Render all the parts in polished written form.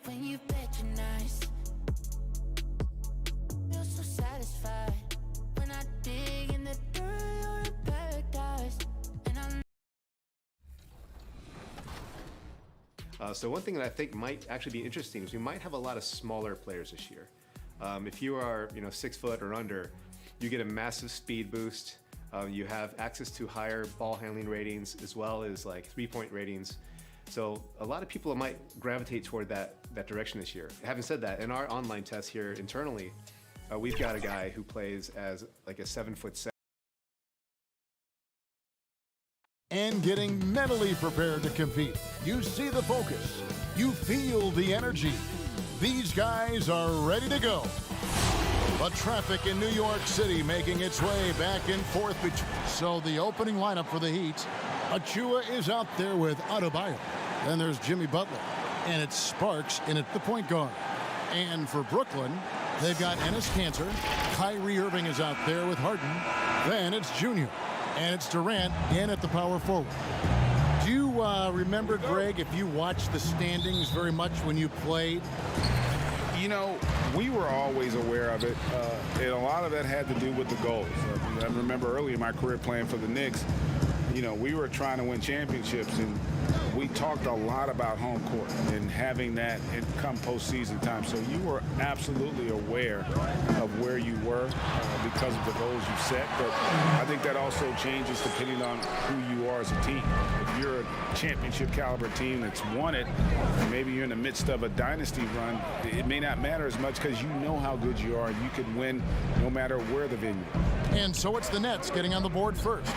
when you patronize. Feel so satisfied when I dig in the dirt, you're in paradise. And So one thing that I think might actually be interesting is we might have a lot of smaller players this year. If you are, 6 foot or under, you get a massive speed boost. You have access to higher ball handling ratings as well as like 3-point ratings. So a lot of people might gravitate toward that direction this year. Having said that, in our online test here internally, we've got a guy who plays as like a 7'7". And getting mentally prepared to compete. You see the focus. You feel the energy. These guys are ready to go. The traffic in New York City making its way back and forth. So the opening lineup for the Heat, Achiuwa is out there with Adebayo. Then there's Jimmy Butler. And it's Sparks in at the point guard. And for Brooklyn, they've got Enes Kanter. Kyrie Irving is out there with Harden. Then it's Junior. And it's Durant in at the power forward. Do you remember, Greg, if you watched the standings very much when you played? We were always aware of it, and a lot of that had to do with the goals. I remember early in my career playing for the Knicks, we were trying to win championships, and we talked a lot about home court and having that come postseason time. So you were absolutely aware of where you were because of the goals you set. But I think that also changes depending on who you are as a team. If you're a championship caliber team that's won it, and maybe you're in the midst of a dynasty run, it may not matter as much because you know how good you are and you can win no matter where the venue. And so it's the Nets getting on the board first.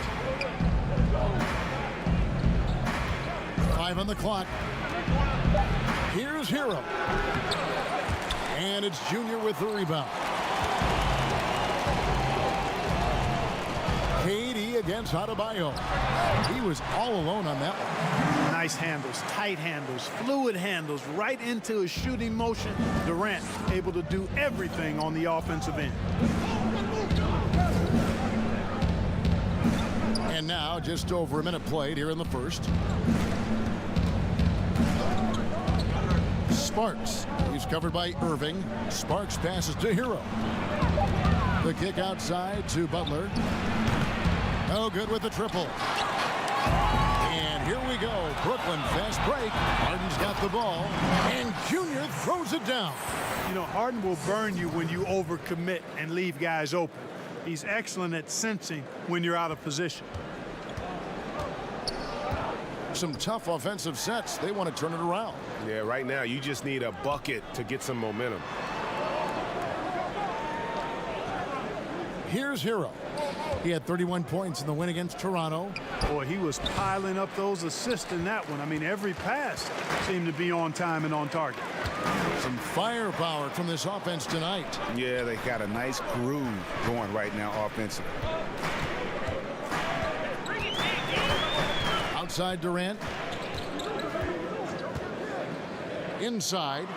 5 on the clock. Here's Hero. And it's Junior with the rebound. KD against Adebayo. He was all alone on that one. Nice handles, tight handles, fluid handles, right into his shooting motion. Durant able to do everything on the offensive end. And now just over a minute played here in the first. Sparks. He's covered by Irving. Sparks passes to Hero. The kick outside to Butler. No good with the triple. And here we go. Brooklyn fast break. Harden's got the ball. And Junior throws it down. Harden will burn you when you overcommit and leave guys open. He's excellent at sensing when you're out of position. Some tough offensive sets. They want to turn it around. Yeah, right now you just need a bucket to get some momentum. Here's Hero. He had 31 points in the win against Toronto. Boy, he was piling up those assists in that one. I mean, every pass seemed to be on time and on target. Some firepower from this offense tonight. Yeah, they got a nice groove going right now offensively. Outside Durant. Inside.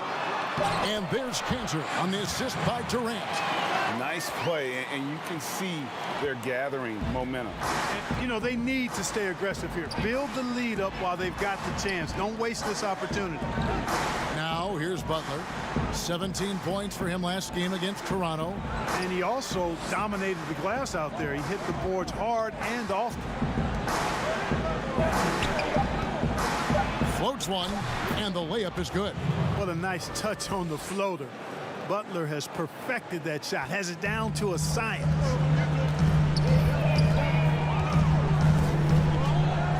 And there's Kanter on the assist by Durant. Nice play, and you can see they're gathering momentum. They need to stay aggressive here. Build the lead up while they've got the chance. Don't waste this opportunity. Now here's Butler. 17 points for him last game against Toronto. And he also dominated the glass out there. He hit the boards hard and often. Floats one, and the layup is good. What a nice touch on the floater. Butler has perfected that shot, has it down to a science.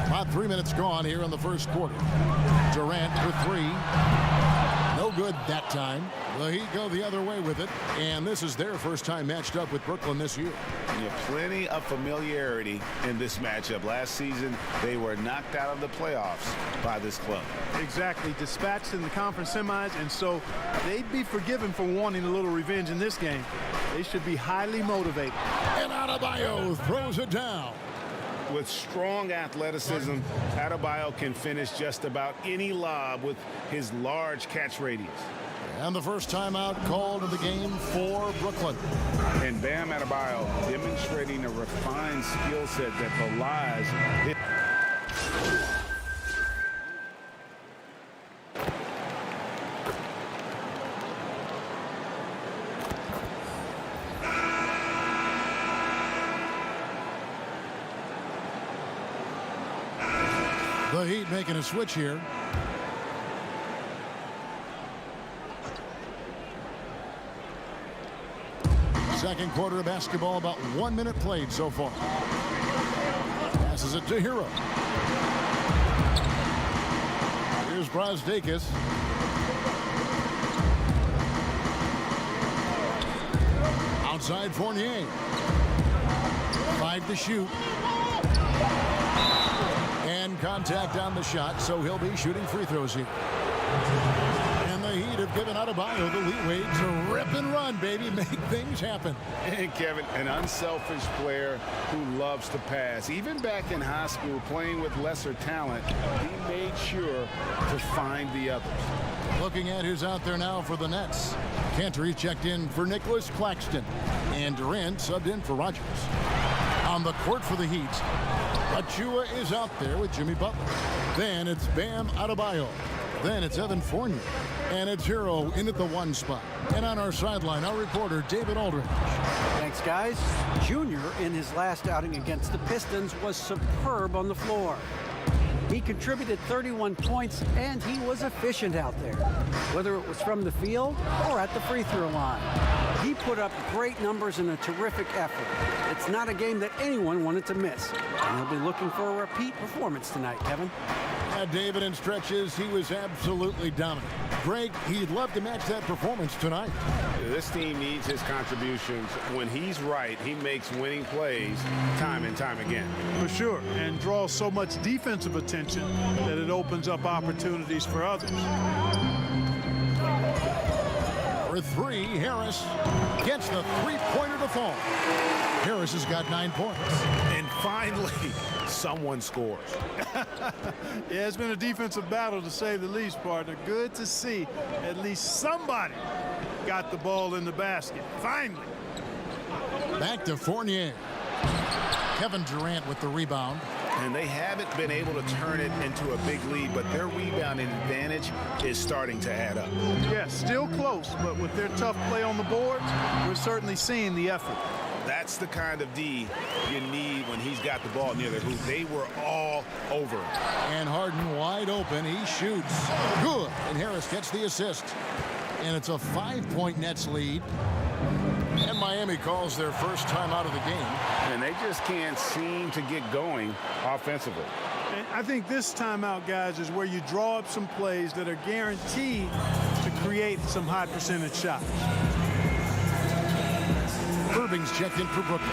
About 3 minutes gone here in the first quarter. Durant with 3. No good that time. The Heat go the other way with it, and this is their first time matched up with Brooklyn this year. Yeah, plenty of familiarity in this matchup. Last season, they were knocked out of the playoffs by this club. Exactly, dispatched in the conference semis, and so they'd be forgiven for wanting a little revenge in this game. They should be highly motivated. And Adebayo throws it down. With strong athleticism, Adebayo can finish just about any lob with his large catch radius. And the first timeout called in the game for Brooklyn. And Bam Adebayo demonstrating a refined skill set that belies The Heat making a switch here. Second quarter of basketball, about 1 minute played so far. Passes it to Hero. Here's Brazdeikis. Outside Fournier. 5 to shoot. And contact on the shot, so he'll be shooting free throws here. And the Heat have given Adebayo the leeway to rip and run, baby. Make things happen. And Kevin, an unselfish player who loves to pass. Even back in high school, playing with lesser talent, he made sure to find the others. Looking at who's out there now for the Nets. Cantor checked in for Nicholas Claxton. And Durant subbed in for Rogers. On the court for the Heat, Achua is out there with Jimmy Butler. Then it's Bam Adebayo. Then it's Evan Fournier. And it's Hero in at the 1 spot. And on our sideline, our reporter, David Aldridge. Thanks, guys. Junior, in his last outing against the Pistons, was superb on the floor. He contributed 31 points, and he was efficient out there, whether it was from the field or at the free throw line. He put up great numbers in a terrific effort. It's not a game that anyone wanted to miss, and he'll be looking for a repeat performance tonight, Kevin. David, in stretches, he was absolutely dominant. Greg, he'd love to match that performance tonight. This team needs his contributions. When he's right, he makes winning plays time and time again. For sure, and draws so much defensive attention that it opens up opportunities for others. For 3, Harris gets the three-pointer to fall. Harris has got 9 points. And finally, someone scores. Yeah, it's been a defensive battle to say the least, partner. Good to see at least somebody got the ball in the basket. Finally. Back to Fournier. Kevin Durant with the rebound. And they haven't been able to turn it into a big lead, but their rebounding advantage is starting to add up. Yeah, still close, but with their tough play on the boards, we're certainly seeing the effort. That's the kind of D you need when he's got the ball near the hoop. They were all over him. And Harden wide open. He shoots. Good. And Harris gets the assist. And it's a 5-point Nets lead. And Miami calls their first time out of the game. And they just can't seem to get going offensively. And I think this timeout, guys, is where you draw up some plays that are guaranteed to create some high percentage shots. Irving's checked in for Brooklyn.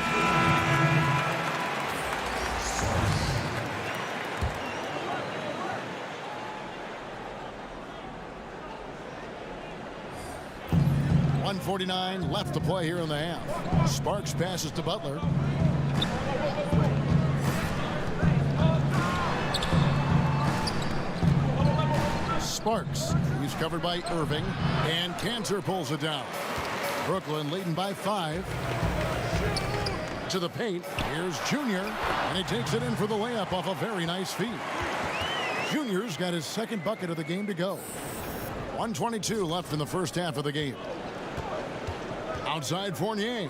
.149 left to play here in the half. Sparks passes to Butler. Sparks. He's covered by Irving. And Cantor pulls it down. Brooklyn leading by 5. To the paint. Here's Junior. And he takes it in for the layup off a very nice feed. Junior's got his second bucket of the game to go. 1:22 left in the first half of the game. Outside Fournier.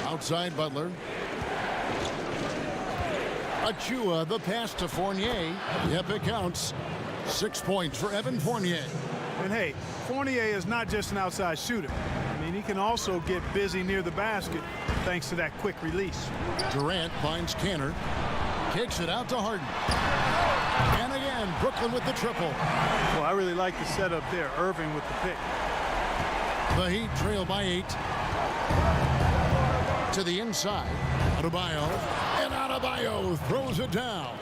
Outside Butler. Achua, the pass to Fournier. Yep, it counts. 6 points for Evan Fournier. And hey, Fournier is not just an outside shooter. I mean, he can also get busy near the basket thanks to that quick release. Durant finds Cantor. Kicks it out to Harden. And again, Brooklyn with the triple. Well, I really like the setup there. Irving with the pick. The Heat trail by 8. To the inside. Adebayo. And Adebayo throws it down.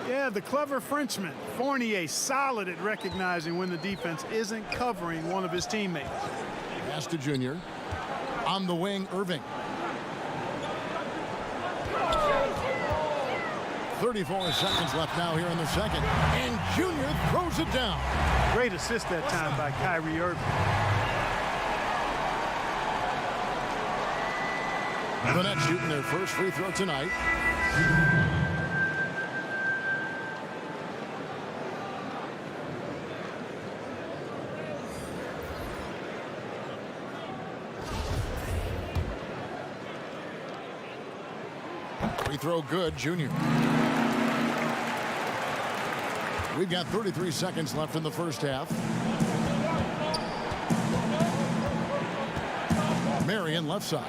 Yeah, the clever Frenchman. Fournier solid at recognizing when the defense isn't covering one of his teammates. Pass to Junior. On the wing, Irving. 34 seconds left now here in the second. And Junior throws it down. Great assist that time by Kyrie Irving. The Nets shooting their first free throw tonight. Free throw good, Junior. We've got 33 seconds left in the first half. Marion left side.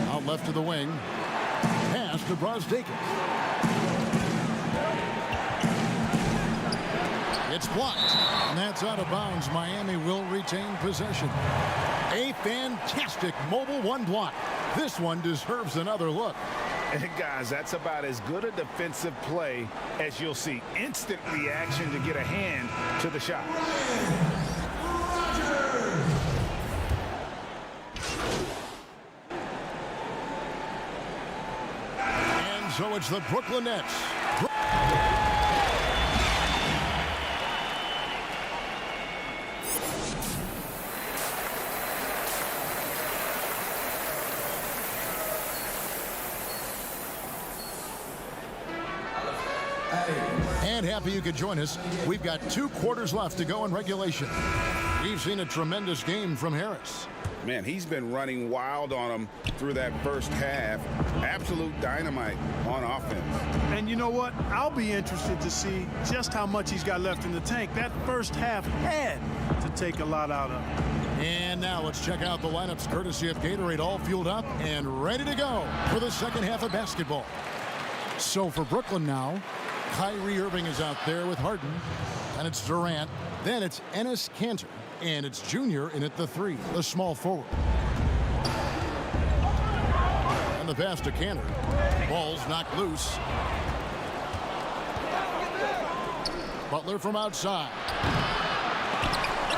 Out left to the wing. Pass to Brazdeikis. It's blocked. And that's out of bounds. Miami will retain possession. A fantastic mobile one block. This one deserves another look. And guys, that's about as good a defensive play as you'll see. Instant reaction to get a hand to the shot. And so it's the Brooklyn Nets. And happy you could join us. We've got 2 quarters left to go in regulation. We've seen a tremendous game from Harris. Man, he's been running wild on them through that first half. Absolute dynamite on offense. And you know what? I'll be interested to see just how much he's got left in the tank. That first half had to take a lot out of him. And now let's check out the lineups courtesy of Gatorade, all fueled up and ready to go for the second half of basketball. So for Brooklyn now, Kyrie Irving is out there with Harden, and it's Durant. Then it's Enes Kanter, and it's Junior in at the 3, the small forward. And the pass to Kanter. Ball's knocked loose. Butler from outside.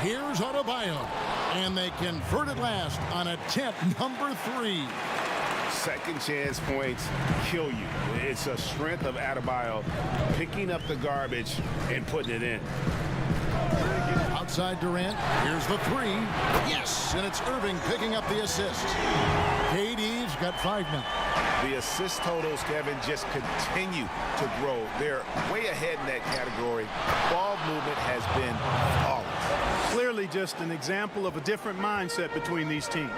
Here's Adebayo, and they convert at last on attempt number 3. Second chance points kill you. It's a strength of Adebayo picking up the garbage and putting it in. Outside Durant. Here's the 3. Yes, and it's Irving picking up the assist. KD's got 5 now. The assist totals, Kevin, just continue to grow. They're way ahead in that category. Ball movement has been flawless. Clearly just an example of a different mindset between these teams.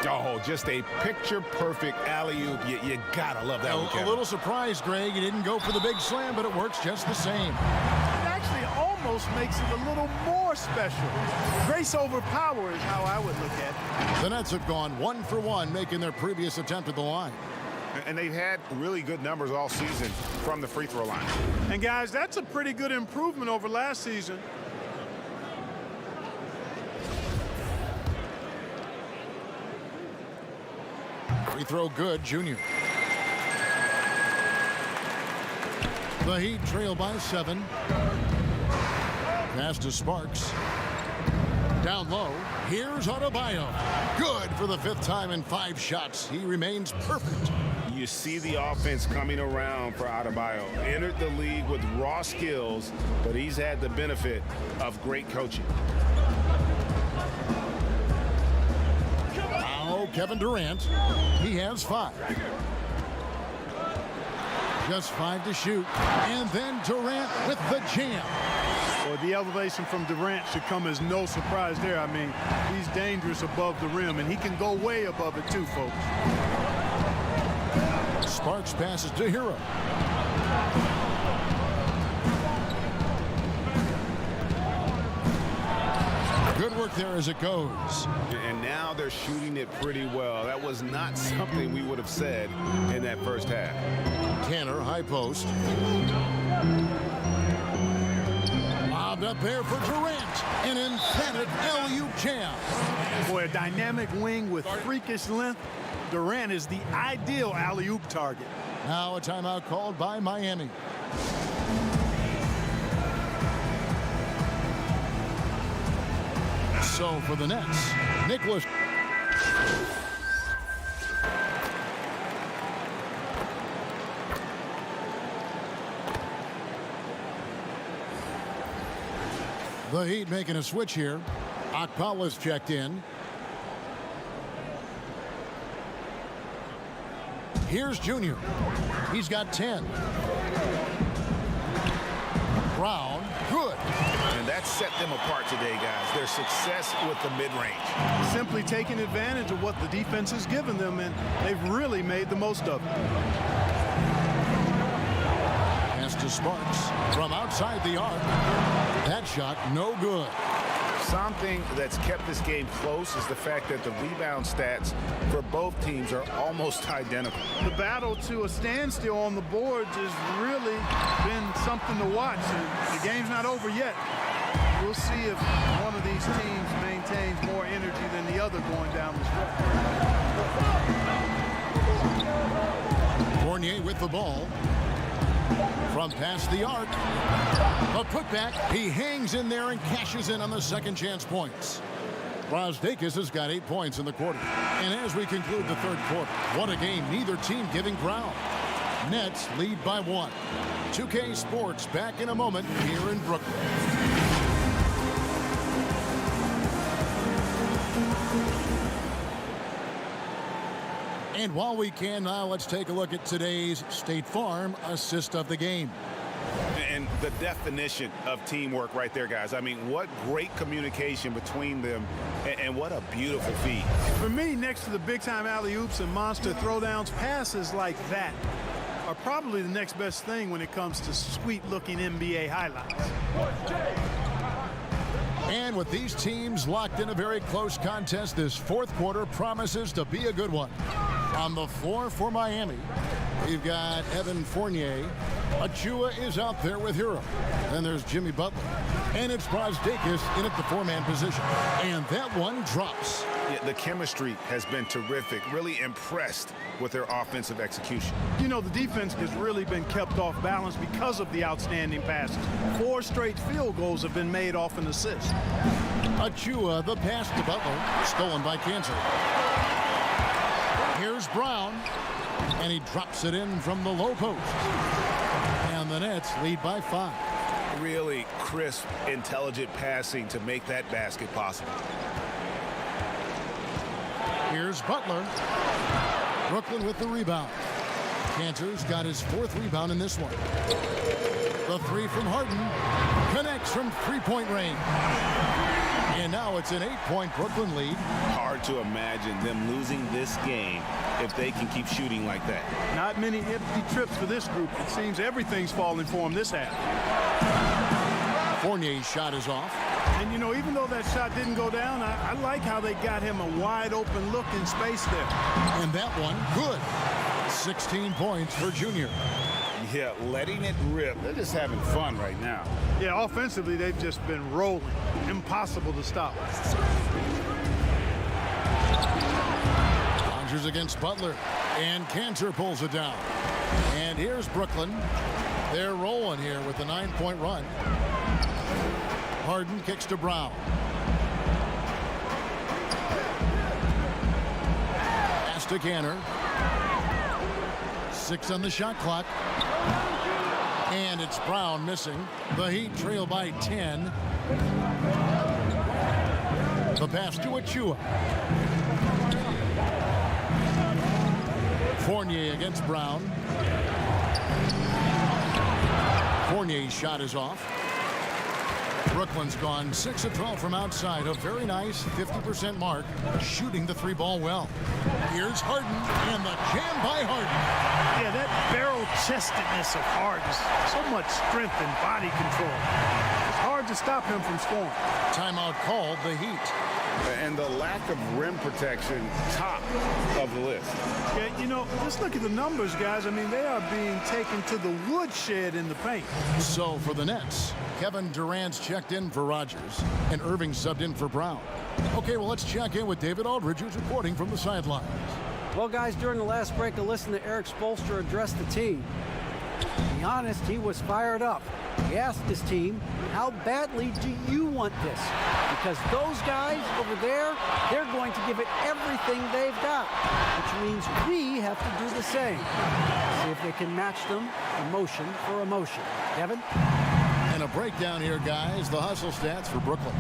Oh, just a picture-perfect alley-oop. You gotta love that one, Kevin. A little surprised, Greg. He didn't go for the big slam, but it works just the same. It actually almost makes it a little more special. Grace over power is how I would look at it. The Nets have gone 1 for 1, making their previous attempt at the line. And they've had really good numbers all season from the free throw line. And guys, that's a pretty good improvement over last season. Free throw good, Junior. The Heat trail by 7. Pass to Sparks. Down low. Here's Adebayo. Good for the 5th time in 5 shots. He remains perfect. You see the offense coming around for Adebayo. Entered the league with raw skills, but he's had the benefit of great coaching. Now Kevin Durant. He has 5. Just 5 to shoot. And then Durant with the jam. Well, the elevation from Durant should come as no surprise there. I mean, he's dangerous above the rim, and he can go way above it too, folks. Sparks passes to Hero. Good work there as it goes. And now they're shooting it pretty well. That was not something we would have said in that first half. Kanter, high post. Lobbed up there for Durant. An emphatic LU jam. Boy, a dynamic wing with freakish length. Durant is the ideal alley-oop target. Now a timeout called by Miami. So for the Nets, Nicholas. The Heat making a switch here. Okpala's checked in. Here's Junior. He's got 10. Brown, good. And that's set them apart today, guys. Their success with the mid-range. Simply taking advantage of what the defense has given them, and they've really made the most of it. Pass to Sparks from outside the arc. That shot no good. Something that's kept this game close is the fact that the rebound stats for both teams are almost identical. The battle to a standstill on the boards has really been something to watch. The game's not over yet. We'll see if one of these teams maintains more energy than the other going down the stretch. Fournier with the ball. From past the arc. A putback. He hangs in there and cashes in on the second chance points. Brazdeikis has got 8 points in the quarter. And as we conclude the third quarter, what a game, neither team giving ground. Nets lead by 1. 2K Sports back in a moment here in Brooklyn. And while we can now, let's take a look at today's State Farm assist of the game. And the definition of teamwork right there, guys. I mean, what great communication between them, and what a beautiful feed. For me, next to the big-time alley-oops and monster throwdowns, passes like that are probably the next best thing when it comes to sweet-looking NBA highlights. And with these teams locked in a very close contest, this fourth quarter promises to be a good one. On the floor for Miami, we've got Evan Fournier. Achua is out there with Hero. Then there's Jimmy Butler. And it's Brazdeikis in at the four-man position. And that one drops. Yeah, the chemistry has been terrific. Really impressed with their offensive execution. You know, the defense has really been kept off balance because of the outstanding passes. 4 straight field goals have been made off an assist. Achua, the pass to Butler, stolen by Cantor. Here's Brown, and he drops it in from the low post. And the Nets lead by 5. Really crisp, intelligent passing to make that basket possible. Here's Butler. Brooklyn with the rebound. Cantor's got his 4th rebound in this one. The 3 from Harden connects from three-point range. And now it's an 8-point Brooklyn lead. Hard to imagine them losing this game if they can keep shooting like that. Not many empty trips for this group. It seems everything's falling for them this half. Fournier's shot is off. And, you know, even though that shot didn't go down, I like how they got him a wide-open look in space there. And that one, good. 16 points for Junior. Yeah, letting it rip. They're just having fun right now. Yeah, offensively, they've just been rolling. Impossible to stop. Rogers against Butler. And Cantor pulls it down. And here's Brooklyn. They're rolling here with a 9-point run. Harden kicks to Brown. Pass to Cantor. 6 on the shot clock. And it's Brown missing. The Heat trail by 10. The pass to Achua. Fournier against Brown. Fournier's shot is off. Brooklyn's gone 6 of 12 from outside. A very nice 50% mark. Shooting the 3-ball well. Here's Harden, and the jam by Harden. Yeah, that barrel-chestedness of Harden. So much strength and body control. It's hard to stop him from scoring. Timeout called, the Heat. And the lack of rim protection, top of the list. Yeah, you know, just look at the numbers, guys. I mean, they are being taken to the woodshed in the paint. So for the Nets, Kevin Durant's checked in for Rogers, and Irving subbed in for Brown. Okay, well, let's check in with David Aldridge, who's reporting from the sidelines. Well, guys, during the last break, I listened to Eric Spoelstra address the team. To be honest, he was fired up. He asked his team, how badly do you want this? Because those guys over there, they're going to give it everything they've got, which means we have to do the same. See if they can match them emotion for emotion. Kevin? And a a breakdown here, guys. The hustle stats for Brooklyn.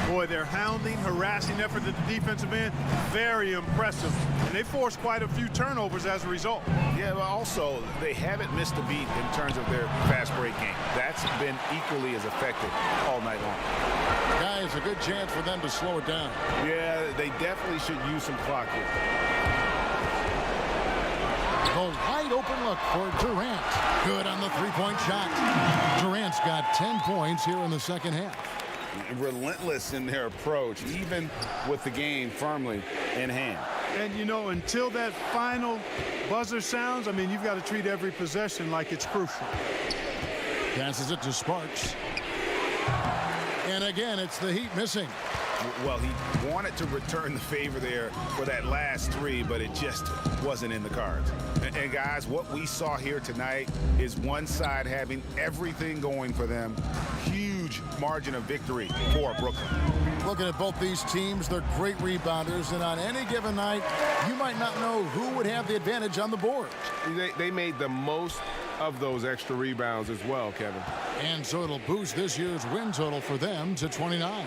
Boy, their hounding, harassing effort at the defensive end, very impressive. And they forced quite a few turnovers as a result. Yeah, but also they haven't missed a beat in terms of their fast break game. That's been equally as effective all night long. Guys, a good chance for them to slow it down. Yeah, they definitely should use some clock here. The wide open look for Durant. Good on the three-point shot. Durant's got 10 points here in the second half. Relentless in their approach, even with the game firmly in hand. And, you know, until that final buzzer sounds, I mean, you've got to treat every possession like it's crucial. Passes it to Sparks. And again, it's the Heat missing. Well, he wanted to return the favor there for that last three, but it just wasn't in the cards. And guys, what we saw here tonight is one side having everything going for them. Huge margin of victory for Brooklyn. Looking at both these teams, they're great rebounders, and on any given night, you might not know who would have the advantage on the board. They made the most of those extra rebounds as well, Kevin. And so it'll boost this year's win total for them to 29.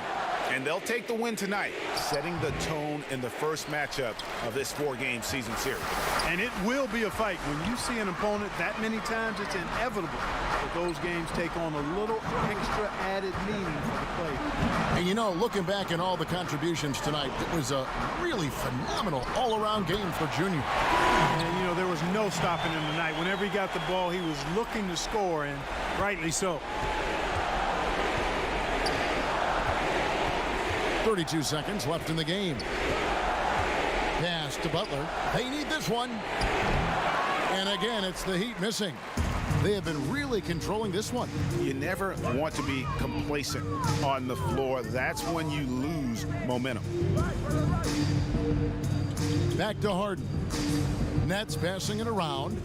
And they'll take the win tonight, setting the tone in the first matchup of this four-game season series. And it will be a fight. When you see an opponent that many times, it's inevitable that those games take on a little extra added meaning for the play. And you know, looking back at all the contributions tonight, it was a really phenomenal all-around game for Junior. And, you know, there was no stopping him tonight. Whenever he got the ball, he was looking to score, and rightly so. 32 seconds left in the game. Pass to Butler. They need this one. And again, it's the Heat missing. They have been really controlling this one. You never want to be complacent on the floor. That's when you lose momentum. Back to Harden. Nets passing it around.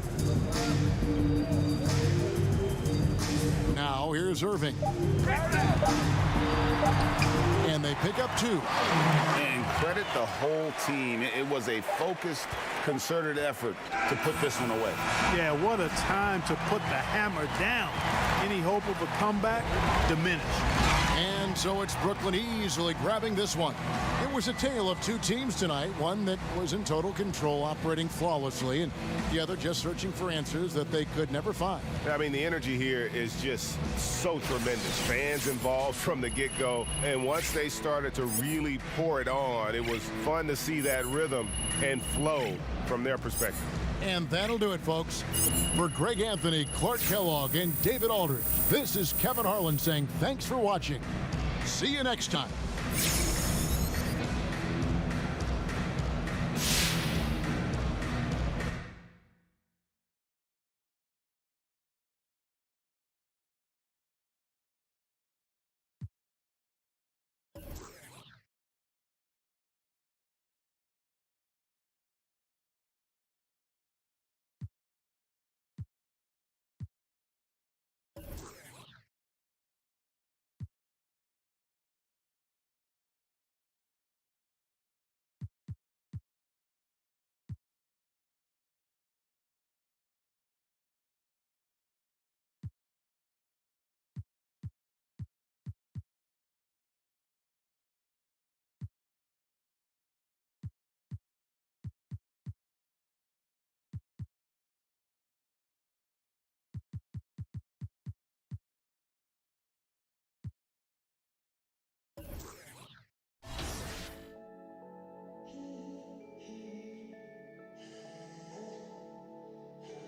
Now here's Irving. And they pick up two. And credit the whole team. It was a focused, concerted effort to put this one away. Yeah, what a time to put the hammer down. Any hope of a comeback diminished. And so it's Brooklyn easily grabbing this one. It was a tale of two teams tonight, one that was in total control, operating flawlessly, and the other just searching for answers that they could never find. I mean, the energy here is just so tremendous. Fans involved from the get-go, and once they started to really pour it on, it was fun to see that rhythm and flow from their perspective. And that'll do it, folks. For Greg Anthony, Clark Kellogg, and David Aldridge, this is Kevin Harlan saying thanks for watching. See you next time.